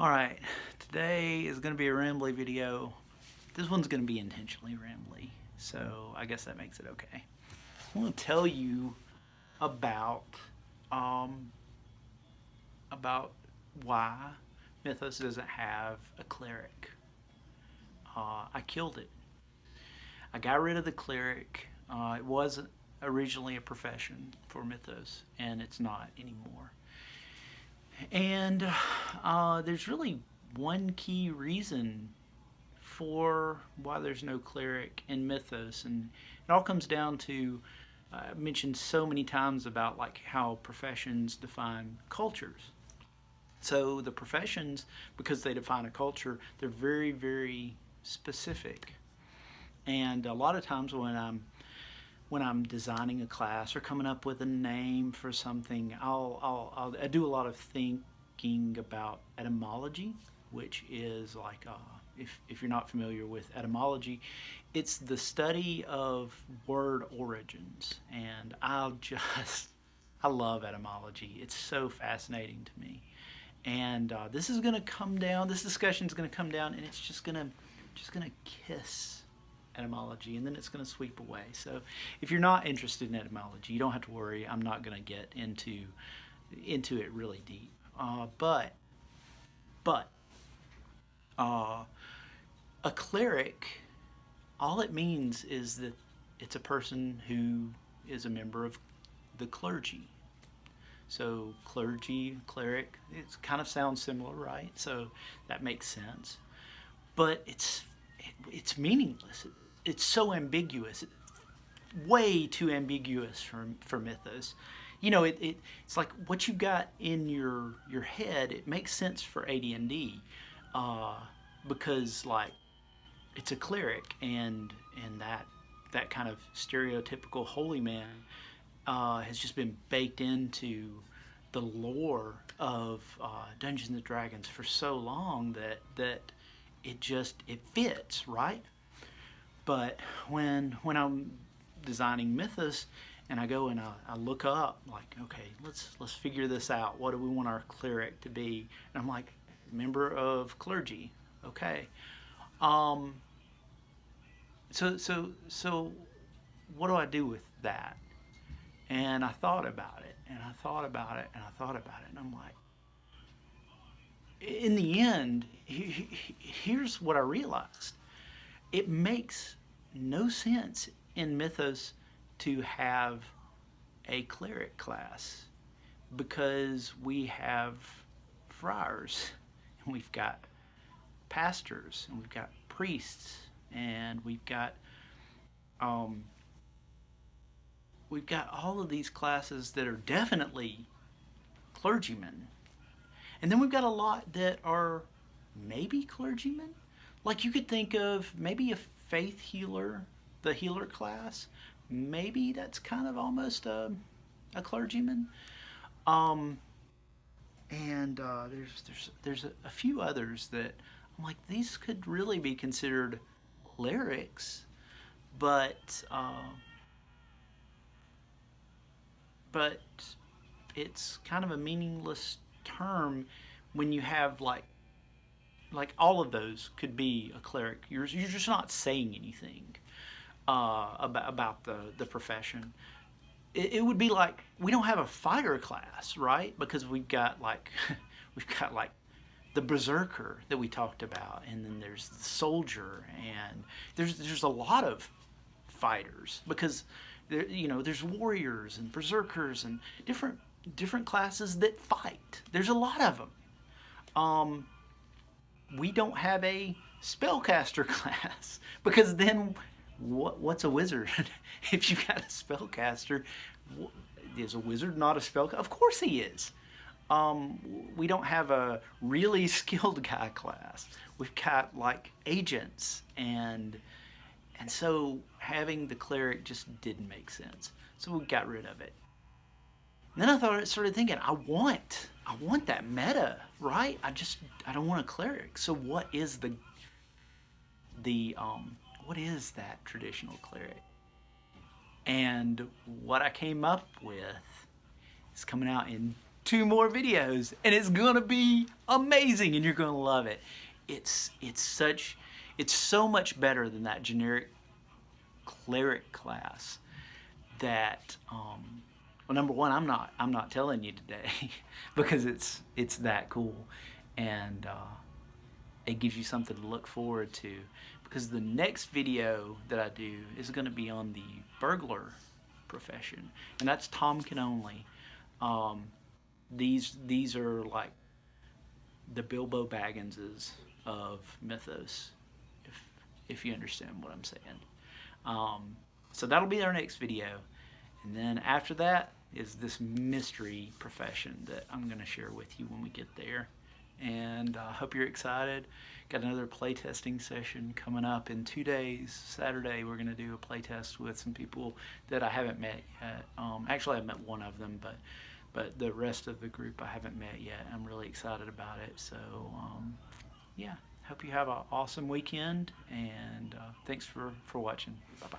Alright, today is going to be a rambly video. This one's going to be intentionally rambly, so I guess that makes it okay. I want to tell you about um, about why Mythos doesn't have a cleric. I killed it. I got rid of the cleric. It was originally a profession for Mythos, and it's not anymore. And there's really one key reason for why there's no cleric in Mythos, and it all comes down to I mentioned so many times about like how professions define cultures. So the professions, because they define a culture, they're very, very specific. And a lot of times when I'm designing a class or coming up with a name for something, I do a lot of thinking about etymology, which is like if you're not familiar with etymology, it's the study of word origins, and I love etymology. It's so fascinating to me, and this is going to come down. This discussion is going to come down, and it's just gonna kiss etymology, and then it's going to sweep away. So if you're not interested in etymology, you don't have to worry. I'm not going to get into it really deep. But uh, a cleric, all it means is that it's a person who is a member of the clergy. So clergy, cleric, it kind of sounds similar, right? So that makes sense. But it's meaningless. It's so ambiguous, way too ambiguous for Mythos. You know, it's like what you got in your head. It makes sense for AD&D because like it's a cleric, and that kind of stereotypical holy man has just been baked into the lore of Dungeons and Dragons for so long that it fits, right? But when I'm designing Mythos and I go and I look up like, okay, let's figure this out. What do we want our cleric to be? And I'm like, member of clergy. Okay. Um, so what do I do with that? And I thought about it, and I thought about it, and I thought about it, and I'm like, in the end, here's what I realized. It makes no sense in Mythos to have a cleric class because we have friars, and we've got pastors, and we've got priests, and um, we've got all of these classes that are definitely clergymen. And then we've got a lot that are maybe clergymen. Like you could think of maybe a faith healer, the healer class. Maybe that's kind of almost a clergyman. Um, and there's a few others that I'm like, these could really be considered clerics, but but it's kind of a meaningless term when you have like all of those could be a cleric. You're just not saying anything about the profession. It would be like we don't have a fighter class, right? Because we've got like we've got like the berserker that we talked about, and then there's the soldier, and there's a lot of fighters because there's warriors and berserkers and different classes that fight. There's a lot of them. Um, we don't have a spellcaster class because then what's a wizard? If you got a spellcaster, is a wizard not a spellcaster? Of course he is. We don't have a really skilled guy class. We've got like agents, and so having the cleric just didn't make sense. So we got rid of it. And then started thinking, I want that meta, right? I don't want a cleric. So what is that traditional cleric? And what I came up with is coming out in 2 more videos, and it's gonna be amazing, and you're gonna love it. It's so much better than that generic Cleric class that well, number one, I'm not telling you today because it's that cool, and it gives you something to look forward to, because the next video that I do is going to be on the burglar profession, and that's Tomkin only. These are like the Bilbo Bagginses of Mythos, if you understand what I'm saying. So that'll be our next video, and then after that is this mystery profession that I'm going to share with you when we get there. And I hope you're excited. Got another playtesting session coming up in 2 days. Saturday we're going to do a playtest with some people that I haven't met yet. Actually I've met one of them, but the rest of the group I haven't met yet. I'm really excited about it. So yeah, hope you have an awesome weekend, and thanks for watching. Bye bye.